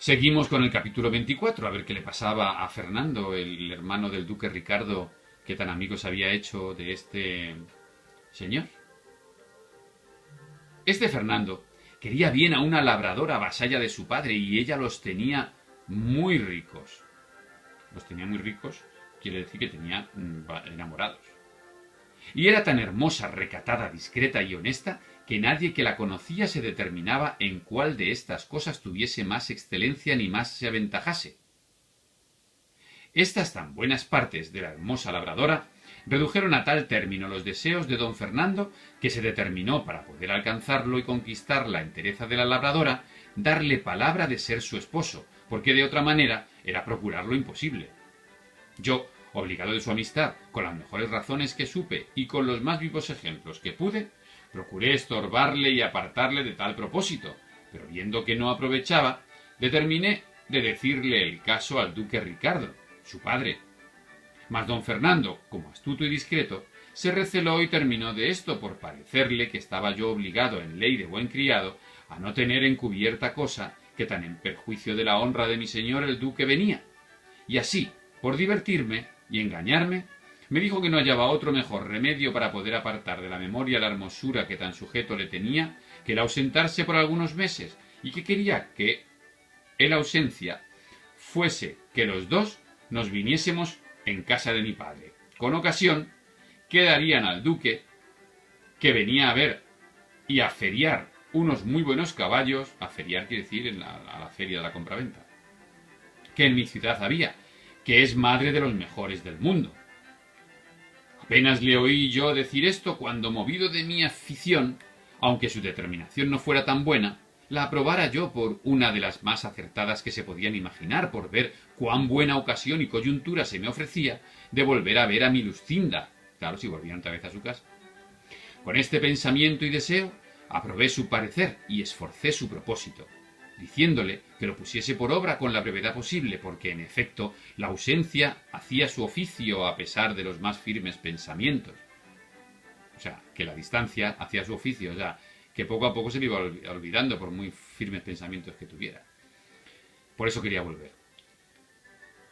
Seguimos con el capítulo 24, a ver qué le pasaba a Fernando, el hermano del duque Ricardo, que tan amigos había hecho de este señor. Este Fernando quería bien a una labradora vasalla de su padre y ella los tenía muy ricos. Los tenía muy ricos quiere decir que tenía enamorados. Y era tan hermosa, recatada, discreta y honesta que nadie que la conocía se determinaba en cuál de estas cosas tuviese más excelencia ni más se aventajase. Estas tan buenas partes de la hermosa labradora redujeron a tal término los deseos de don Fernando que se determinó, para poder alcanzarlo y conquistar la entereza de la labradora, darle palabra de ser su esposo, porque de otra manera era procurar lo imposible. Yo, obligado de su amistad, con las mejores razones que supe y con los más vivos ejemplos que pude, procuré estorbarle y apartarle de tal propósito, pero viendo que no aprovechaba, determiné de decirle el caso al duque Ricardo, su padre. Mas don Fernando, como astuto y discreto, se receló y terminó de esto por parecerle que estaba yo obligado en ley de buen criado a no tener encubierta cosa que tan en perjuicio de la honra de mi señor el duque venía. Y así, por divertirme y engañarme, me dijo que no hallaba otro mejor remedio para poder apartar de la memoria la hermosura que tan sujeto le tenía que el ausentarse por algunos meses, y que quería que la ausencia fuese que los dos nos viniésemos en casa de mi padre, con ocasión que darían al duque, que venía a ver y a feriar unos muy buenos caballos, a feriar quiere decir a la feria de la compraventa, que en mi ciudad había, que es madre de los mejores del mundo. Apenas le oí yo decir esto cuando, movido de mi afición, aunque su determinación no fuera tan buena, la aprobara yo por una de las más acertadas que se podían imaginar, por ver cuán buena ocasión y coyuntura se me ofrecía de volver a ver a mi Lucinda, claro, si volvían otra vez a su casa. Con este pensamiento y deseo, aprobé su parecer y esforcé su propósito, diciéndole que lo pusiese por obra con la brevedad posible, porque en efecto la ausencia hacía su oficio a pesar de los más firmes pensamientos. O sea, que la distancia hacía su oficio, o sea, que poco a poco se le iba olvidando por muy firmes pensamientos que tuviera. Por eso quería volver.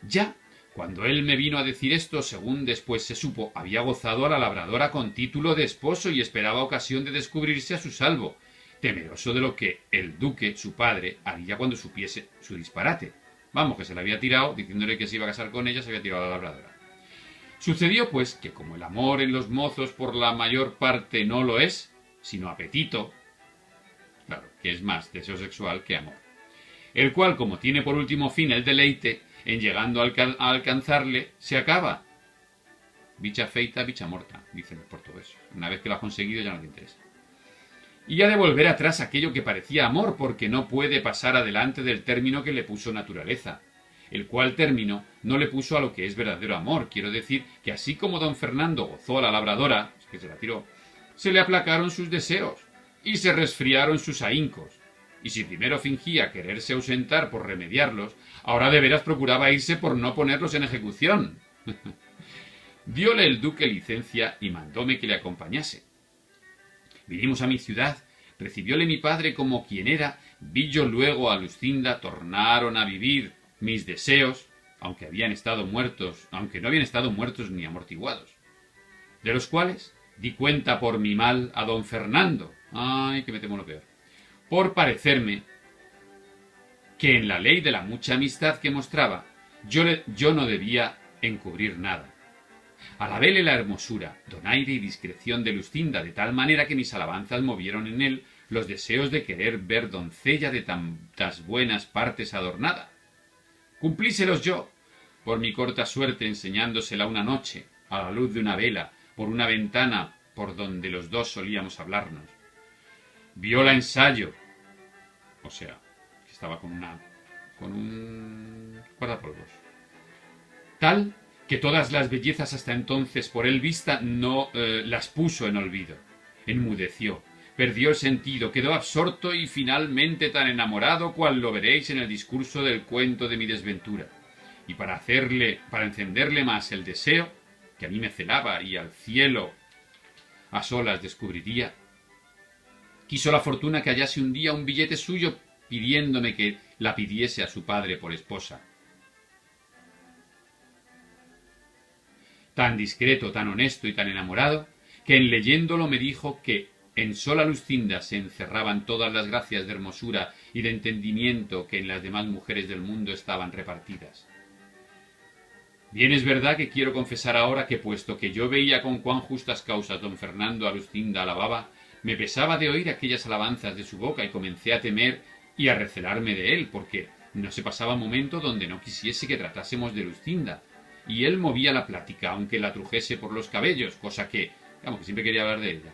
Ya, cuando él me vino a decir esto, según después se supo, había gozado a la labradora con título de esposo y esperaba ocasión de descubrirse a su salvo, temeroso de lo que el duque, su padre, haría cuando supiese su disparate. Vamos, que se la había tirado, diciéndole que se iba a casar con ella, se había tirado a la labradora. Sucedió, pues, que como el amor en los mozos por la mayor parte no lo es, sino apetito, claro, que es más deseo sexual que amor, el cual, como tiene por último fin el deleite, en llegando a alcanzarle, se acaba. Bicha feita, bicha morta, dicen los portugueses. Una vez que lo has conseguido ya no te interesa. Y ha de volver atrás aquello que parecía amor, porque no puede pasar adelante del término que le puso naturaleza, el cual término no le puso a lo que es verdadero amor. Quiero decir que así como don Fernando gozó a la labradora, que se la tiró, se le aplacaron sus deseos y se resfriaron sus ahincos. Y si primero fingía quererse ausentar por remediarlos, ahora de veras procuraba irse por no ponerlos en ejecución. Diole el duque licencia y mandóme que le acompañase. Vinimos a mi ciudad, recibióle mi padre como quien era, vi yo luego a Lucinda, tornaron a vivir mis deseos, aunque no habían estado muertos ni amortiguados, de los cuales di cuenta por mi mal a don Fernando, ay, que me temo lo peor, por parecerme que en la ley de la mucha amistad que mostraba, yo no debía encubrir nada. Alabéle la hermosura, donaire y discreción de Lucinda, de tal manera que mis alabanzas movieron en él los deseos de querer ver doncella de tantas buenas partes adornada. Cumplíselos yo, por mi corta suerte, enseñándosela una noche, a la luz de una vela, por una ventana por donde los dos solíamos hablarnos. Viola ensayo, o sea, que estaba con un guardapolvos, tal que todas las bellezas hasta entonces por él vista no las puso en olvido. Enmudeció, perdió el sentido, quedó absorto y finalmente tan enamorado cual lo veréis en el discurso del cuento de mi desventura. Y para encenderle más el deseo, que a mí me celaba y al cielo a solas descubriría, quiso la fortuna que hallase un día un billete suyo pidiéndome que la pidiese a su padre por esposa. Tan discreto, tan honesto y tan enamorado, que en leyéndolo me dijo que en sola Luscinda se encerraban todas las gracias de hermosura y de entendimiento que en las demás mujeres del mundo estaban repartidas. Bien es verdad que quiero confesar ahora que, puesto que yo veía con cuán justas causas don Fernando a Luscinda alababa, me pesaba de oír aquellas alabanzas de su boca y comencé a temer y a recelarme de él, porque no se pasaba momento donde no quisiese que tratásemos de Luscinda, y él movía la plática, aunque la trujese por los cabellos, cosa que, que siempre quería hablar de ella,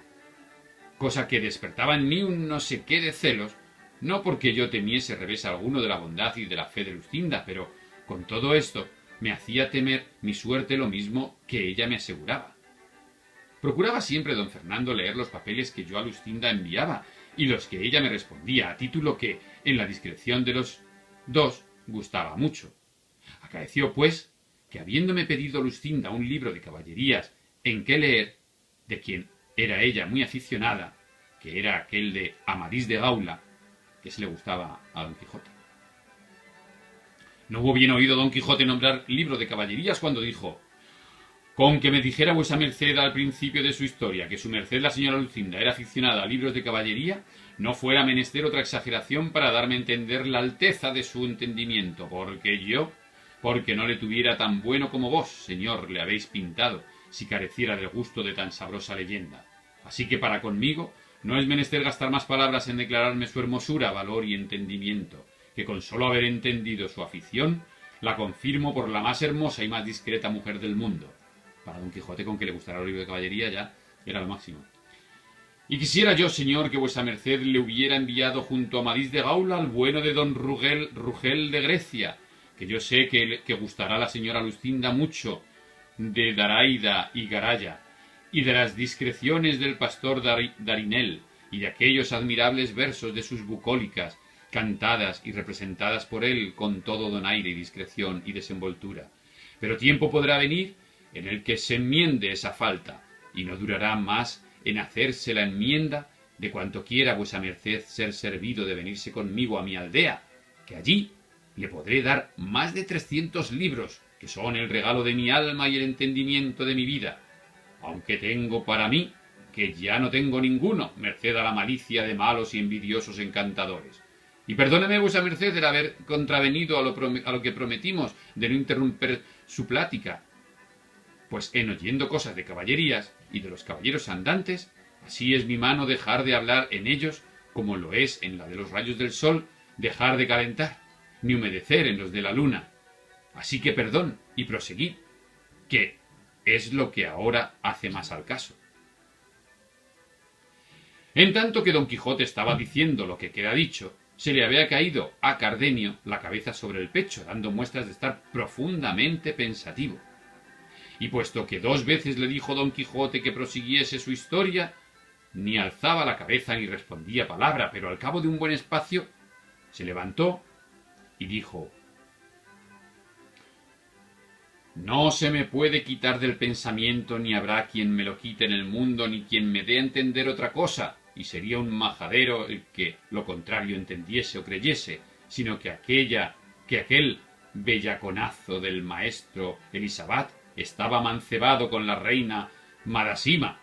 cosa que despertaba en mí un no sé qué de celos, no porque yo temiese revés alguno de la bondad y de la fe de Luscinda, pero con todo esto me hacía temer mi suerte lo mismo que ella me aseguraba. Procuraba siempre don Fernando leer los papeles que yo a Luscinda enviaba y los que ella me respondía, a título que, en la discreción de los dos, gustaba mucho. Acaeció, pues, que habiéndome pedido Luscinda un libro de caballerías en que leer, de quien era ella muy aficionada, que era aquel de Amadís de Gaula, que se le gustaba a don Quijote. No hubo bien oído don Quijote nombrar libro de caballerías cuando dijo: con que me dijera vuesa merced al principio de su historia que su merced la señora Luscinda era aficionada a libros de caballería, no fuera menester otra exageración para darme a entender la alteza de su entendimiento, porque no le tuviera tan bueno como vos, señor, le habéis pintado, si careciera del gusto de tan sabrosa leyenda. Así que para conmigo no es menester gastar más palabras en declararme su hermosura, valor y entendimiento, que con solo haber entendido su afición, la confirmo por la más hermosa y más discreta mujer del mundo. Para don Quijote, con que le gustara el libro de caballería, ya era lo máximo. Y quisiera yo, señor, que vuesa merced le hubiera enviado junto a Amadís de Gaula al bueno de don Rugel de Grecia, que yo sé que gustará a la señora Luscinda mucho de Daraida y Garaya, y de las discreciones del pastor Darinel, y de aquellos admirables versos de sus bucólicas, cantadas y representadas por él con todo donaire y discreción y desenvoltura. Pero tiempo podrá venir en el que se enmiende esa falta, y no durará más en hacerse la enmienda de cuanto quiera vuesa merced ser servido de venirse conmigo a mi aldea, que allí le podré dar más de 300 libros, que son el regalo de mi alma y el entendimiento de mi vida, aunque tengo para mí que ya no tengo ninguno, merced a la malicia de malos y envidiosos encantadores. Y perdóneme vuesa merced el haber contravenido a lo que prometimos de no interrumper su plática, pues en oyendo cosas de caballerías y de los caballeros andantes, así es mi mano dejar de hablar en ellos, como lo es en la de los rayos del sol dejar de calentar, ni humedecer en los de la luna. Así que perdón y proseguid, que es lo que ahora hace más al caso. En tanto que don Quijote estaba diciendo lo que queda dicho, se le había caído a Cardenio la cabeza sobre el pecho, dando muestras de estar profundamente pensativo. Y puesto que 2 veces le dijo don Quijote que prosiguiese su historia, ni alzaba la cabeza ni respondía palabra, pero al cabo de un buen espacio se levantó y dijo: no se me puede quitar del pensamiento, ni habrá quien me lo quite en el mundo, ni quien me dé a entender otra cosa, y sería un majadero el que lo contrario entendiese o creyese, sino que aquel bellaconazo del maestro Elisabat estaba mancebado con la reina Madasima.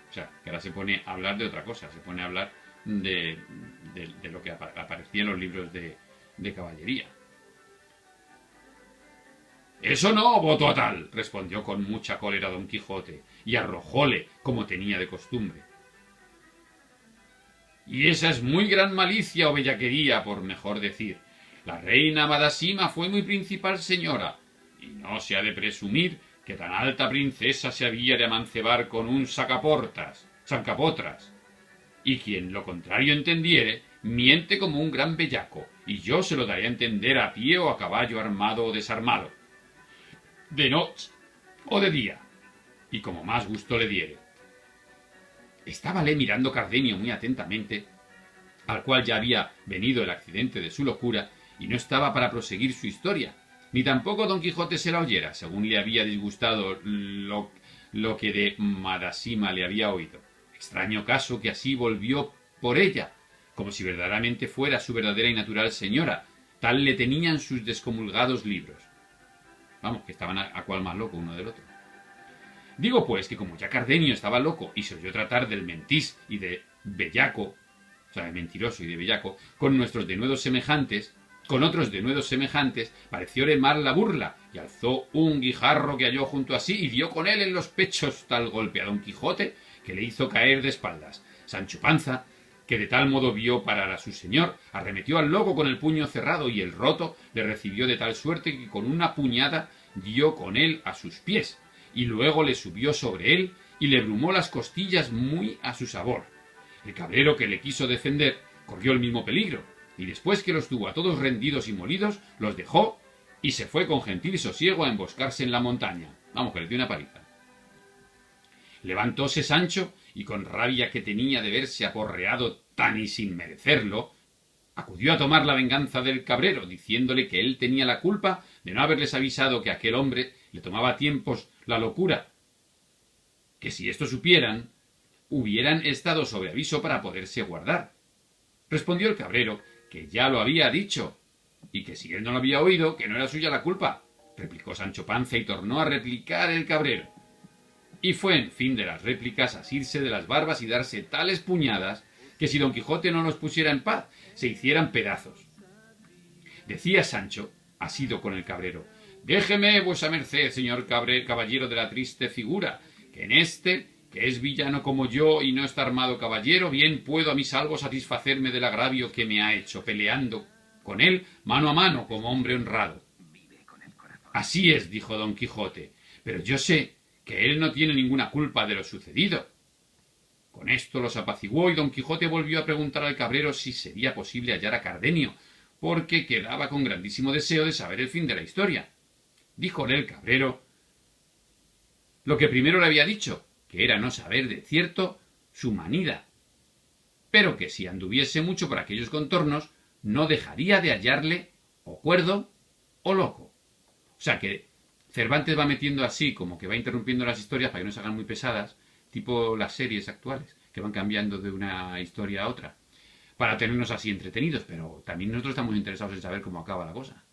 O sea, que ahora se pone a hablar de otra cosa, se pone a hablar de lo que aparecía en los libros de caballería. Eso no, voto a tal, respondió con mucha cólera don Quijote, y arrojóle como tenía de costumbre. Y esa es muy gran malicia o bellaquería, por mejor decir. La reina Madasima fue muy principal señora, y no se ha de presumir que tan alta princesa se había de amancebar con un sancapotras, y quien lo contrario entendiere, miente como un gran bellaco, y yo se lo daré a entender a pie o a caballo armado o desarmado, de noche o de día, y como más gusto le diere. Estábale mirando Cardenio muy atentamente, al cual ya había venido el accidente de su locura, y no estaba para proseguir su historia, ni tampoco don Quijote se la oyera, según le había disgustado lo que de Madasima le había oído. Extraño caso que así volvió por ella, como si verdaderamente fuera su verdadera y natural señora. Tal le tenían sus descomulgados libros. Vamos, que estaban a cual más loco uno del otro. Digo pues que como ya Cardenio estaba loco y se oyó tratar del mentís y de bellaco, o sea, de mentiroso y de bellaco, con otros denuedos semejantes, parecióle mal la burla, y alzó un guijarro que halló junto a sí y dio con él en los pechos tal golpe a Don Quijote que le hizo caer de espaldas. Sancho Panza, que de tal modo vio parar a su señor, arremetió al loco con el puño cerrado y el roto le recibió de tal suerte que con una puñada dio con él a sus pies, y luego le subió sobre él y le brumó las costillas muy a su sabor. El cabrero que le quiso defender corrió el mismo peligro, y después que los tuvo a todos rendidos y molidos, los dejó y se fue con gentil sosiego a emboscarse en la montaña. Vamos, que le dio una paliza. Levantóse Sancho, y con rabia que tenía de verse aporreado tan y sin merecerlo, acudió a tomar la venganza del cabrero, diciéndole que él tenía la culpa de no haberles avisado que aquel hombre le tomaba a tiempos la locura, que si esto supieran, hubieran estado sobre aviso para poderse guardar. Respondió el cabrero que ya lo había dicho, y que si él no lo había oído, que no era suya la culpa. Replicó Sancho Panza y tornó a replicar el cabrero. Y fue en fin de las réplicas asirse de las barbas y darse tales puñadas que si Don Quijote no los pusiera en paz, se hicieran pedazos. Decía Sancho, asido con el cabrero: déjeme vuesa merced, señor caballero de la triste figura, que en este, que es villano como yo y no está armado caballero, bien puedo a mi salvo satisfacerme del agravio que me ha hecho, peleando con él mano a mano como hombre honrado. Así es, dijo Don Quijote, pero yo sé que él no tiene ninguna culpa de lo sucedido. Con esto los apaciguó y Don Quijote volvió a preguntar al cabrero si sería posible hallar a Cardenio, porque quedaba con grandísimo deseo de saber el fin de la historia. Díjole el cabrero lo que primero le había dicho, que era no saber de cierto su manida, pero que si anduviese mucho por aquellos contornos, no dejaría de hallarle o cuerdo o loco. O sea que Cervantes va metiendo así, como que va interrumpiendo las historias para que no se hagan muy pesadas, tipo las series actuales, que van cambiando de una historia a otra, para tenernos así entretenidos, pero también nosotros estamos interesados en saber cómo acaba la cosa.